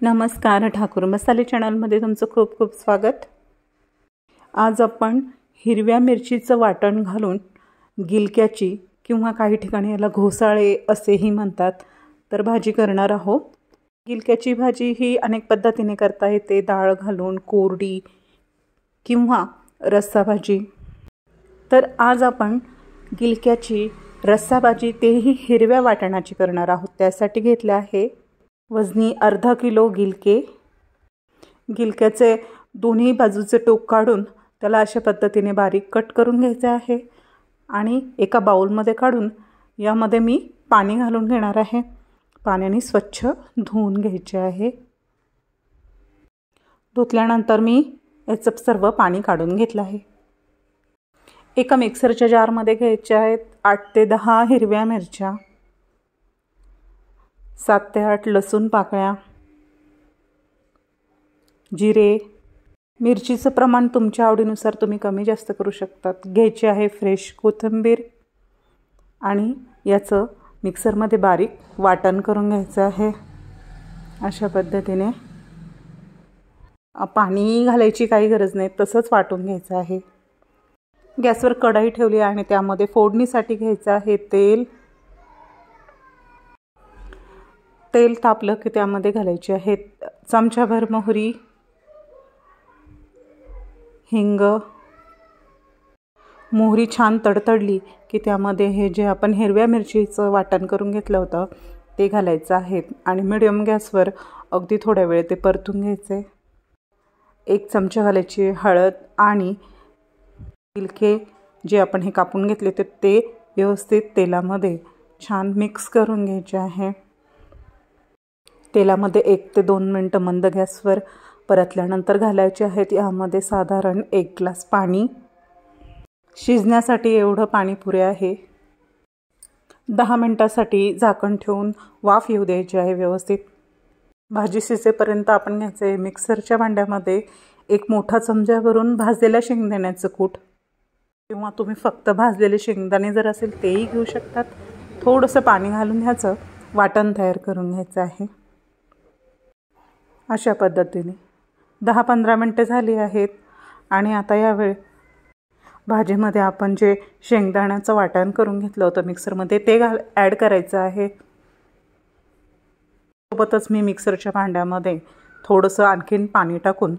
नमस्कार, ठाकूर मसाले चॅनलमध्ये तुमचं खूप खूप स्वागत। आज आपण हिरव्या मिरचीचं वाटण घालून गिलक्याची किंवा काही ठिकाणी याला घोसाळे असेही म्हणतात तर भाजी करणार आहोत। गिलक्याची भाजी ही अनेक पद्धतीने करता येते, डाळ घालून, कोरडी किंवा रस्सा भाजी। तर आज आपण गिलक्याची रस्सा भाजी तेही हिरव्या वाटणाची करणार आहोत। त्यासाठी घेतले आहे वजनी अर्धा किलो गिलके। गिलक्याचे दोन्ही बाजूचे टोक काढून त्याला अशा पद्धतीने बारीक कट करून घ्यायचे आहे आणि एका बाउलमध्ये काढून यामध्ये मी पाणी घालून घेणार आहे। पाण्याने स्वच्छ धुवून घ्यायचे आहे। धुतल्यानंतर मी याचं सर्व पाणी काढून घेतलं आहे। एका मिक्सरच्या जारमध्ये घ्यायचे आहेत 8 ते 10 हिरव्या मिरच्या, 7 ते 8 लसूण पाकळ्या, जिरे। मिरचीचं प्रमाण तुमच्या आवडीनुसार तुम्ही कमी जास्त करू शकतात। घ्यायची आहे फ्रेश कोथिंबीर आणि याचं मिक्सरमध्ये बारीक वाटण करून घ्यायचं आहे। अशा पद्धतीने पाणी घालायची काही गरज नाही, तसंच वाटून घ्यायचं आहे। गॅसवर कढई ठेवली आणि त्यामध्ये फोडणीसाठी घ्यायचं आहे तेल। तेल तापलं की त्यामध्ये घालायचे आहे चमचाभर मोहरी, हिंग। मोहरी छान तडतडली की त्यामध्ये हे जे आपण हिरव्या मिरचीचं वाटण करून घेतलं होतं ते घालायचं आहे आणि मीडियम गॅसवर अगदी थोड्या वेळ ते परतून घ्यायचे। 1 चमचा घालायची हळद आणि गिलके जे आपण हे कापून घेतले ते व्यवस्थित तेलामध्ये छान मिक्स करून घ्यायचे आहे। तेलामध्ये 1 ते 2 मिनिटं मंद गॅसवर परतल्यानंतर घालायचे आहेत यामध्ये साधारण 1 ग्लास पाणी। शिजण्यासाठी एवढं पाणी पुरे आहे। 10 मिनिटांसाठी झाकण ठेवून वाफ येऊ द्यायची आहे व्यवस्थित। भाजी शिजेपर्यंत आपण घ्यायचे मिक्सरच्या भांड्यामध्ये 1 मोठा चमचा भरून भाजलेल्या शेंगदाण्याचं कूट किंवा तुम्ही फक्त भाजलेले शेंगदाणे जर असेल तेही घेऊ शकतात। थोडंसं पाणी घालून ह्याचं वाटण तयार करून घ्यायचं आहे। अशा पद्धतीने 10-15 मिनिटे झाली आहेत आणि आता यावेळी भाजीमध्ये आपण जे शेंगदाण्याचं वाटण करून घेतलं होतं मिक्सरमध्ये ते ॲड करायचं आहे। सोबतच मी मिक्सरच्या भांड्यामध्ये थोडंसं आणखीन पाणी टाकून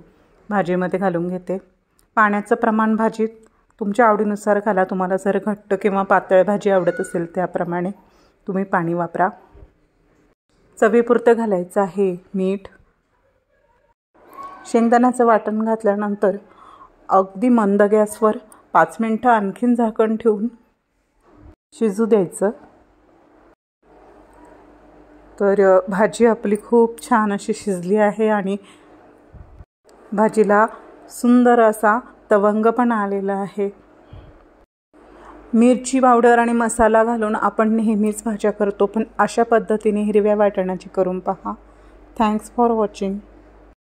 भाजीमध्ये घालून घेते। पाण्याचं प्रमाण भाजीत तुमच्या आवडीनुसार घाला। तुम्हाला जर घट्ट किंवा पातळ भाजी आवडत असेल त्याप्रमाणे तुम्ही पाणी वापरा। चवीपुरतं घालायचं आहे मीठ। शेंगदाण्याचं वाटण घातल्यानंतर अगदी मंद गॅसवर 5 मिनिटं आणखीन झाकण ठेवून शिजू द्यायचं। तर भाजी आपली खूप छान अशी शिजली आहे आणि भाजीला सुंदर असा तवंग पण आलेला आहे। मिरची पावडर आणि मसाला घालून आपण नेहमीच भाज्या करतो, पण अशा पद्धतीने हिरव्या वाटणाची करून पहा। Thanks for watching.